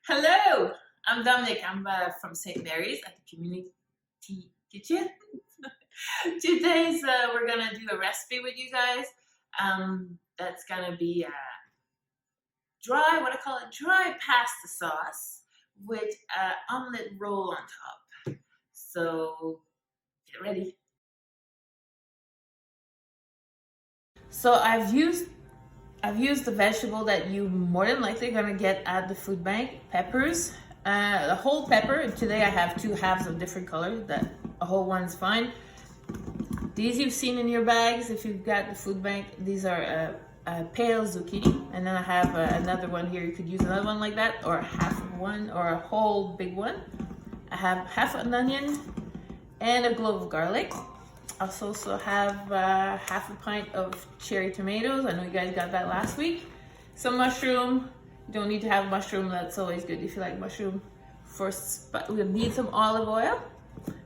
Hello, I'm Dominic. I'm from St. Mary's at the Community Kitchen. Today's we're gonna do a recipe with you guys. That's gonna be dry, what I call it, dry pasta sauce with omelet roll on top. So get ready. So I've used the vegetable that you more than likely gonna get at the food bank. Peppers, a whole pepper. Today I have two halves of different colors. That a whole one's fine. These you've seen in your bags if you've got the food bank. These are a pale zucchini, and then I have another one here. You could use another one like that, or half of one, or a whole big one. I have half an onion and a clove of garlic. I also have half a pint of cherry tomatoes. I know you guys got that last week. Some mushroom. You don't need to have mushroom. That's always good if you like mushroom. But we'll need some olive oil,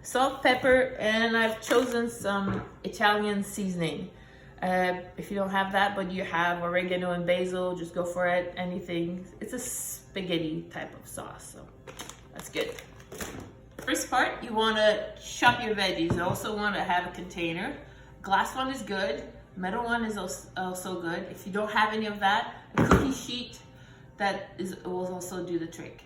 salt, pepper, and I've chosen some Italian seasoning. If you don't have that, but you have oregano and basil, just go for it. Anything. It's a spaghetti type of sauce, so that's good. First part, you want to chop your veggies. You also want to have a container. Glass one is good. Metal one is also good. If you don't have any of that, a cookie sheet will also do the trick.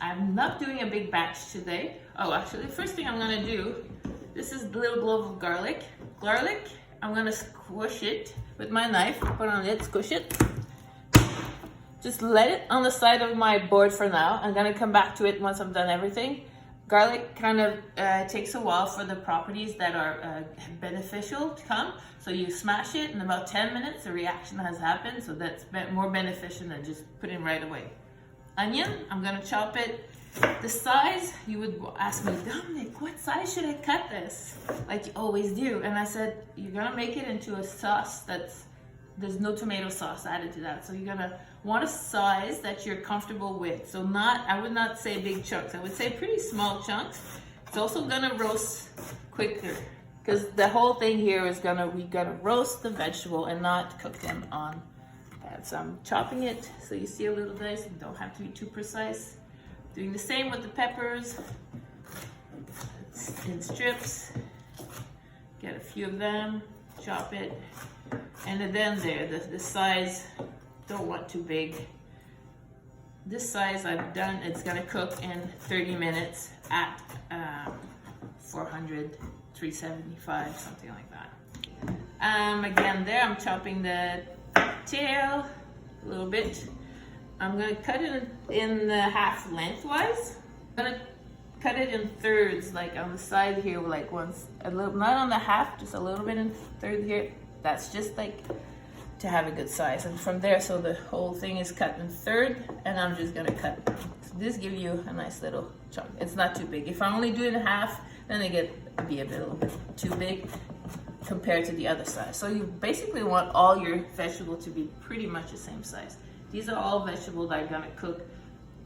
I'm not doing a big batch today. Oh, actually, the first thing I'm going to do, this is a little clove of garlic. Garlic, I'm going to squish it with my knife. Put on it, squish it. Just let it on the side of my board for now. I'm going to come back to it once I've done everything. Garlic kind of takes a while for the properties that are beneficial to come. So you smash it in about 10 minutes, the reaction has happened. So that's more beneficial than just putting it right away. Onion, I'm gonna chop it. The size, you would ask me, Dominic, what size should I cut this? Like you always do. And I said, you're gonna make it into a sauce there's no tomato sauce added to that. So you're gonna want a size that you're comfortable with. So I would not say big chunks. I would say pretty small chunks. It's also gonna roast quicker because the whole thing here is we gotta roast the vegetable and not cook them on that. So I'm chopping it so you see a little dice. You don't have to be too precise. Doing the same with the peppers in strips. Get a few of them, chop it. And then the size, don't want too big. This size I've done, it's gonna cook in 30 minutes at 400, 375, something like that. Again there, I'm chopping the tail a little bit. I'm gonna cut it in half lengthwise. I'm gonna cut it in thirds, like on the side here, like once, a little, not on the half, just a little bit in third here. That's just like to have a good size. And from there, so the whole thing is cut in third, and I'm just gonna cut. So this gives you a nice little chunk. It's not too big. If I only do it in half, then they be a little bit too big compared to the other size. So you basically want all your vegetables to be pretty much the same size. These are all vegetables that are gonna cook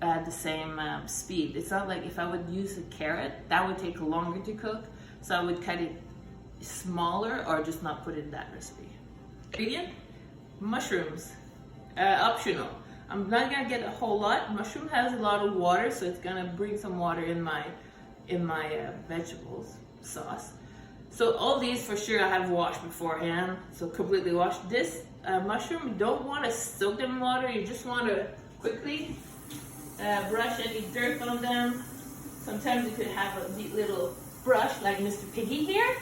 at the same speed. It's not like if I would use a carrot, that would take longer to cook. So I would cut it smaller or just not put it in that recipe. Ingredient, mushrooms, optional. I'm not gonna get a whole lot. Mushroom has a lot of water, so it's gonna bring some water in my vegetables sauce. So all these for sure I have washed beforehand, so completely washed. This mushroom, you don't want to soak them in water. You just want to quickly brush any dirt on them. Sometimes you could have a neat little brush like Mr. Piggy here.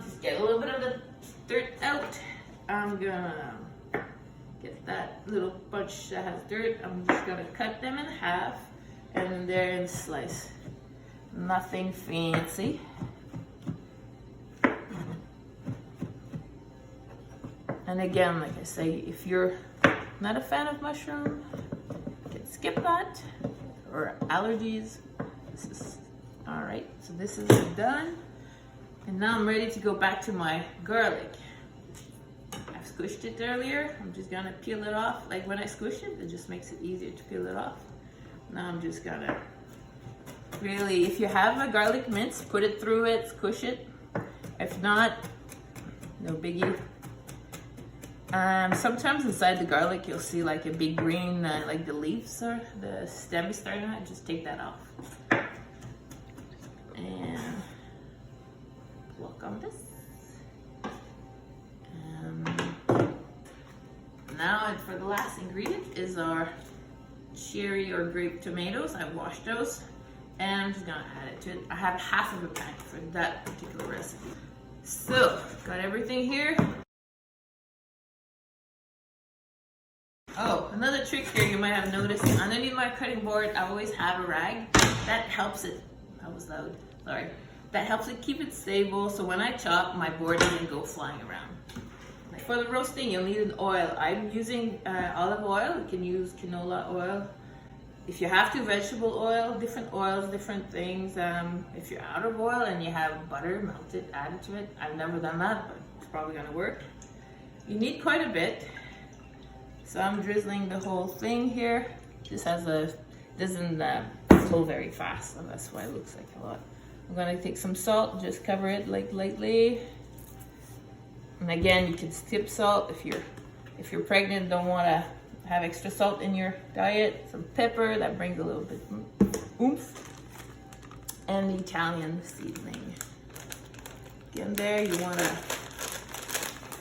Just get a little bit of the dirt out. I'm gonna get that little bunch that has dirt. I'm just gonna cut them in half and they're in slice. Nothing fancy. And again, like I say, if you're not a fan of mushroom, you can skip that, or allergies. This is all right. So this is done. And now I'm ready to go back to my garlic. I've squished it earlier. I'm just gonna peel it off. Like when I squish it, it just makes it easier to peel it off. Now I'm just gonna really, if you have a garlic mince, put it through it, squish it. If not, no biggie. Sometimes inside the garlic you'll see like a big green, like the leaves or the stem is starting out. Just take that off. And pluck on this. Now for the last ingredient is our cherry or grape tomatoes. I washed those and I'm just gonna add it to it. I have half of a pack for that particular recipe. So, got everything here. Oh, another trick here you might have noticed, underneath my cutting board, I always have a rag. That helps it, that was loud, sorry. That helps it keep it stable, so when I chop, my board doesn't go flying around. For the roasting, you'll need an oil. I'm using olive oil. You can use canola oil. If you have to, vegetable oil, different oils, different things. If you're out of oil and you have butter melted, add it to it. I've never done that, but it's probably gonna work. You need quite a bit. So I'm drizzling the whole thing here. This doesn't flow very fast, so that's why it looks like a lot. I'm gonna take some salt, just cover it like lightly. And again, you can skip salt if you're pregnant, don't want to have extra salt in your diet. Some pepper, that brings a little bit oomph. And the Italian seasoning. Again, there you want to,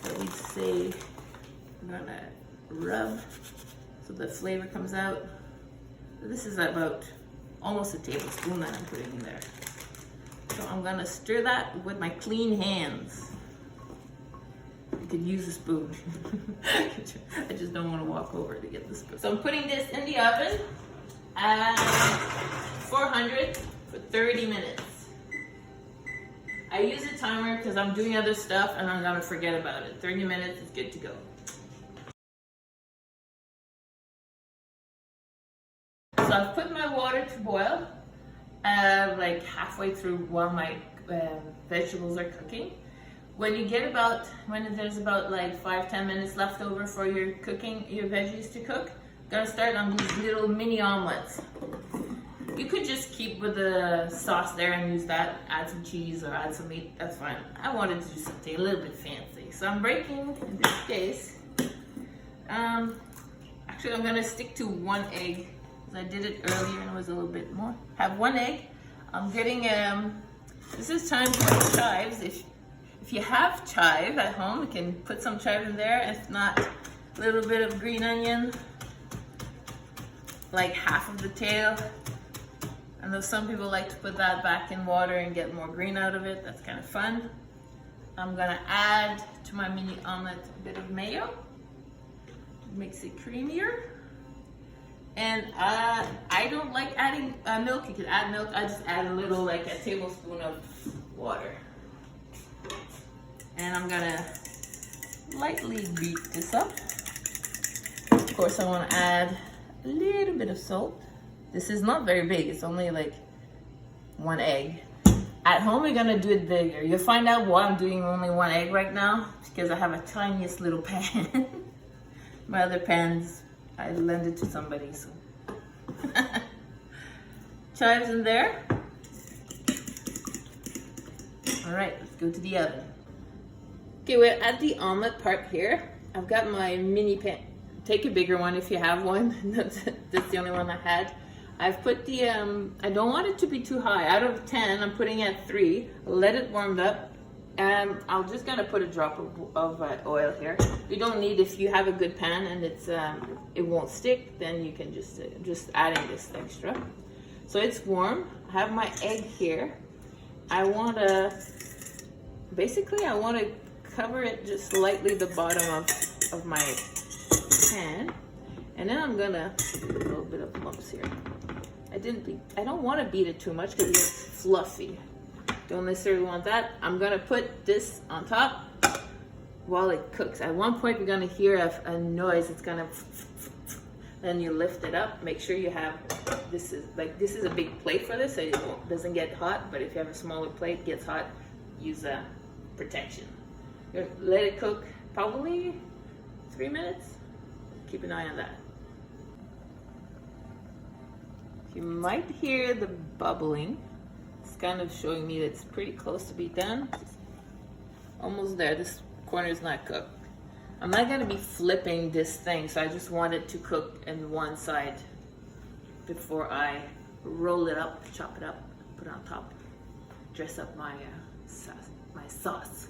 what we say, we're gonna rub so the flavor comes out. This is about almost a tablespoon that I'm putting in there. So I'm gonna stir that with my clean hands. You could use a spoon. I just don't want to walk over to get the spoon. So I'm putting this in the oven at 400 for 30 minutes. I use a timer because I'm doing other stuff and I'm gonna forget about it. 30 minutes is good to go. So I've put my water to boil, like halfway through while my vegetables are cooking. When there's about like 5-10 minutes left over for your veggies to cook, I'm gonna start on these little mini omelets. You could just keep with the sauce there and use that, add some cheese or add some meat, that's fine. I wanted to do something a little bit fancy. So I'm breaking, in this case, actually I'm gonna stick to 1 egg. I did it earlier and it was a little bit more. Have 1 egg. I'm getting, this is time for chives. If you have chive at home, you can put some chive in there. If not, a little bit of green onion, like half of the tail. I know some people like to put that back in water and get more green out of it. That's kind of fun. I'm gonna add to my mini omelet a bit of mayo. Makes it creamier. And I don't like adding milk. You can add milk. I just add a little, like a tablespoon of water. And I'm gonna lightly beat this up. Of course, I want to add a little bit of salt. This is not very big. It's only like 1 egg. At home, we're gonna do it bigger. You'll find out why I'm doing only 1 egg right now. It's because I have a tiniest little pan. My other pans, I lend it to somebody, so. Chives in there. All right, let's go to the oven. Okay, we're at the omelet part here. I've got my mini pan. Take a bigger one if you have one. That's the only one I had. I've put the, I don't want it to be too high. Out of 10, I'm putting it at 3. Let it warm up. And I'm just gonna put a drop of oil here. You don't need, if you have a good pan and it won't stick, then you can just adding this extra. So it's warm. I have my egg here. I wanna cover it just lightly, the bottom of my pan. And then I'm gonna, a little bit of lumps here. I don't wanna beat it too much because it's fluffy. Don't necessarily want that. I'm gonna put this on top while it cooks. At one point, you're gonna hear a noise. It's gonna, then you lift it up. Make sure you have, this is a big plate for this, so it doesn't get hot, but if you have a smaller plate, it gets hot, use protection. Let it cook probably 3 minutes. Keep an eye on that. You might hear the bubbling. It's kind of showing me that it's pretty close to be done. Almost there. This corner is not cooked. I'm not gonna be flipping this thing, so I just want it to cook in one side before I roll it up, chop it up, put it on top, dress up my sauce.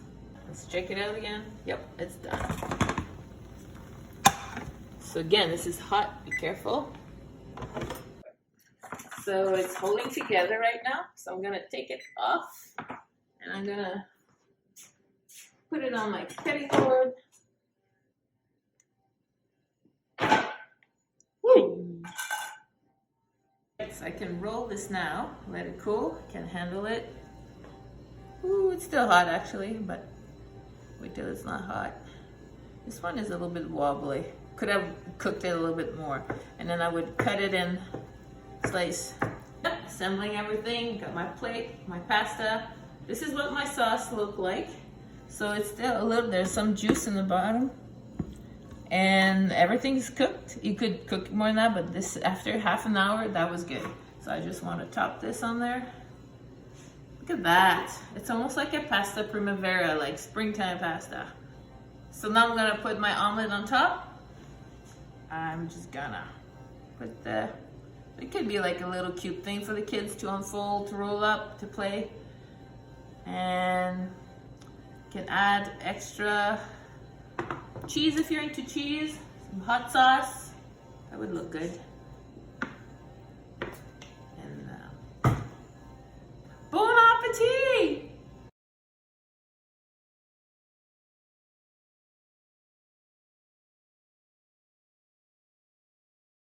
Let's check it out again. Yep, it's done. So again, this is hot, be careful. So it's holding together right now, so I'm gonna take it off and I'm gonna put it on my cutting board. Woo! So I can roll this now, let it cool, can handle it. Ooh, it's still hot actually, but wait till it's not hot. This one is a little bit wobbly. Could have cooked it a little bit more. And then I would cut it in slice. Assembling everything, got my plate, my pasta. This is what my sauce looked like. So it's still a little, there's some juice in the bottom. And everything's cooked. You could cook more than that, but this, after half an hour, that was good. So I just want to top this on there. Look at that. It's almost like a pasta primavera, like springtime pasta. So now I'm gonna put my omelet on top. I'm just gonna put it could be like a little cute thing for the kids to unfold, to roll up, to play. And you can add extra cheese if you're into cheese, some hot sauce. That would look good.